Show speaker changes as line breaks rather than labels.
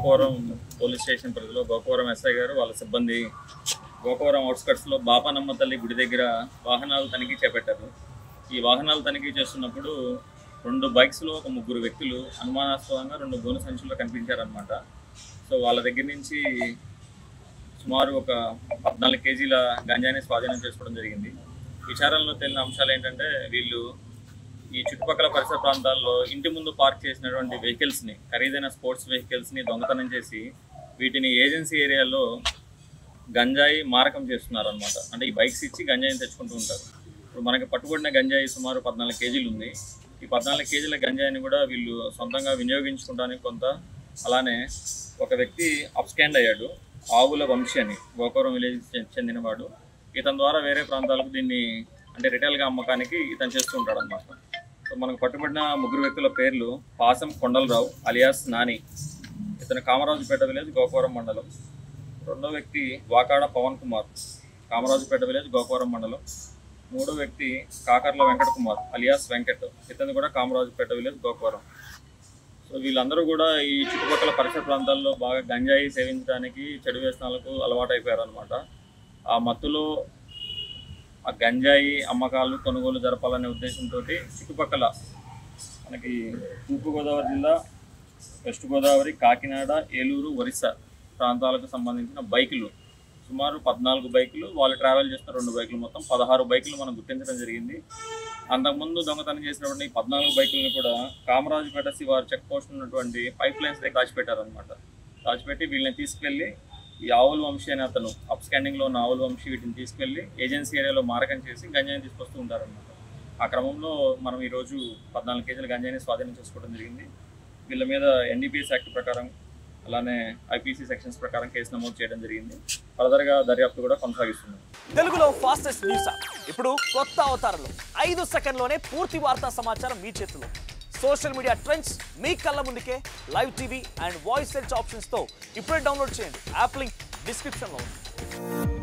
Gokavaram police station పరిధిలో Gokavaram SI గారు వాళ్ళ సిబ్బంది గోకవరం అవుట్స్కట్స్లో బాపానమ్మ తల్లి గుడి దగ్గర వాహనాలు తనిఖీ చేపట్టారు. ఈ వాహనాలు తనిఖీ చేస్తున్నప్పుడు 2 బైక్స్లో ఒక 3 వ్యక్తులు అనుమానాస్పదంగా 2 గోను సంచుల్లో కనిపించారనమాట. సో వాళ్ళ దగ్గర నుంచి సుమారు ఒక 14 కేజీల గంజాయిని స్వాధీనం చేసుకోవడం జరిగింది. విచారణలో తేలిన అంశాలు ఏంటంటే వీళ్ళు ఈ చుట్టుపక్కల పరిసర ప్రాంతాల్లో ఇంటి ముందు పార్క్ చేసినటువంటి వెహికల్స్ని, ఖరీదైన స్పోర్ట్స్ వెహికల్స్ని దొంగతనం చేసి వీటిని ఏజెన్సీ ఏరియాలో గంజాయి మారకం చేస్తున్నారు అనమాట. అంటే ఈ బైక్స్ ఇచ్చి గంజాయిని తెచ్చుకుంటూ ఉంటారు. ఇప్పుడు మనకి పట్టుబడిన గంజాయి సుమారు 14 కేజీలు ఉంది. ఈ 14 కేజీల గంజాయిని కూడా వీళ్ళు సొంతంగా వినియోగించుకోవడానికి కొంత, అలానే ఒక వ్యక్తి అప్స్కాండ్ అయ్యాడు, ఆవుల వంశీ అని, గోకవరం విలేజ్ చెందినవాడు. ఇతని ద్వారా వేరే ప్రాంతాలకు దీన్ని అంటే రిటైల్గా అమ్మకానికి ఇతను చేస్తూ ఉంటాడు అనమాట. సో మనకు పట్టుబడిన 3 వ్యక్తుల పేర్లు పాసం కొండలరావు అలియాస్ నాని, ఇతను కామరాజుపేట విలేజ్ గోకవరం మండలం. రెండో వ్యక్తి వాకాడ పవన్ కుమార్, కామరాజుపేట విలేజ్ గోకవరం మండలం. మూడో వ్యక్తి కాకర్ల వెంకట కుమార్ అలియాస్ వెంకట్, ఇతను కూడా కామరాజుపేట విలేజ్ గోకవరం. సో వీళ్ళందరూ కూడా ఈ చుట్టుపక్కల పరిసర ప్రాంతాల్లో బాగా గంజాయి సేవించడానికి, చెడు వ్యసనాలకు అలవాటు అయిపోయారు అనమాట. ఆ మత్తులో ఆ గంజాయి అమ్మకాలు కొనుగోలు జరపాలనే ఉద్దేశంతో చుట్టుపక్కల మనకి తూర్పుగోదావరి జిల్లా, వెస్ట్ గోదావరి, కాకినాడ, ఏలూరు, ఒరిస్సా ప్రాంతాలకు సంబంధించిన బైకులు సుమారు 14 బైకులు, వాళ్ళు ట్రావెల్ చేసిన 2 బైకులు, మొత్తం 16 బైకులు మనం గుర్తించడం జరిగింది. అంతకుముందు దొంగతనం చేసినటువంటి 14 బైకులను కూడా కామరాజుపేట శివారు చెక్ పోస్ట్ ఉన్నటువంటి పైప్ లైన్స్ దగ్గర దాచిపెట్టారనమాట. దాచిపెట్టి వీళ్ళని తీసుకెళ్ళి ఈ ఆవుల వంశీ అనే అతను, అప్ స్కాండింగ్లో ఉన్న ఆవుల వంశీ వీటిని తీసుకెళ్ళి ఏజెన్సీ ఏరియాలో మారకం చేసి గంజాయిని తీసుకొస్తూ ఉంటారనమాట. ఆ క్రమంలో మనం ఈరోజు 14 కేజీల గంజాయిని స్వాధీనం చేసుకోవడం జరిగింది. వీళ్ళ మీద ఎన్డీపీఎస్ యాక్ట్ ప్రకారం, అలానే ఐపీసీ సెక్షన్స్ ప్రకారం కేసు నమోదు చేయడం జరిగింది. ఫర్దర్గా దర్యాప్తు కూడా కొనసాగిస్తున్నాం.
తెలుగులో ఫాస్టెస్ట్ న్యూస్ ఇప్పుడు కొత్త అవతారంలో 5 సెకండ్లోనే పూర్తి వార్తా సమాచారం మీ చేతిలో. సోషల్ మీడియా ట్రెండ్స్ మీ కళ్ళ ముందుకే live TV and voice search ఆప్షన్స్తో ఇప్పుడే డౌన్లోడ్ చేయండి. యాప్ లింక్ డిస్క్రిప్షన్లో ఉంది.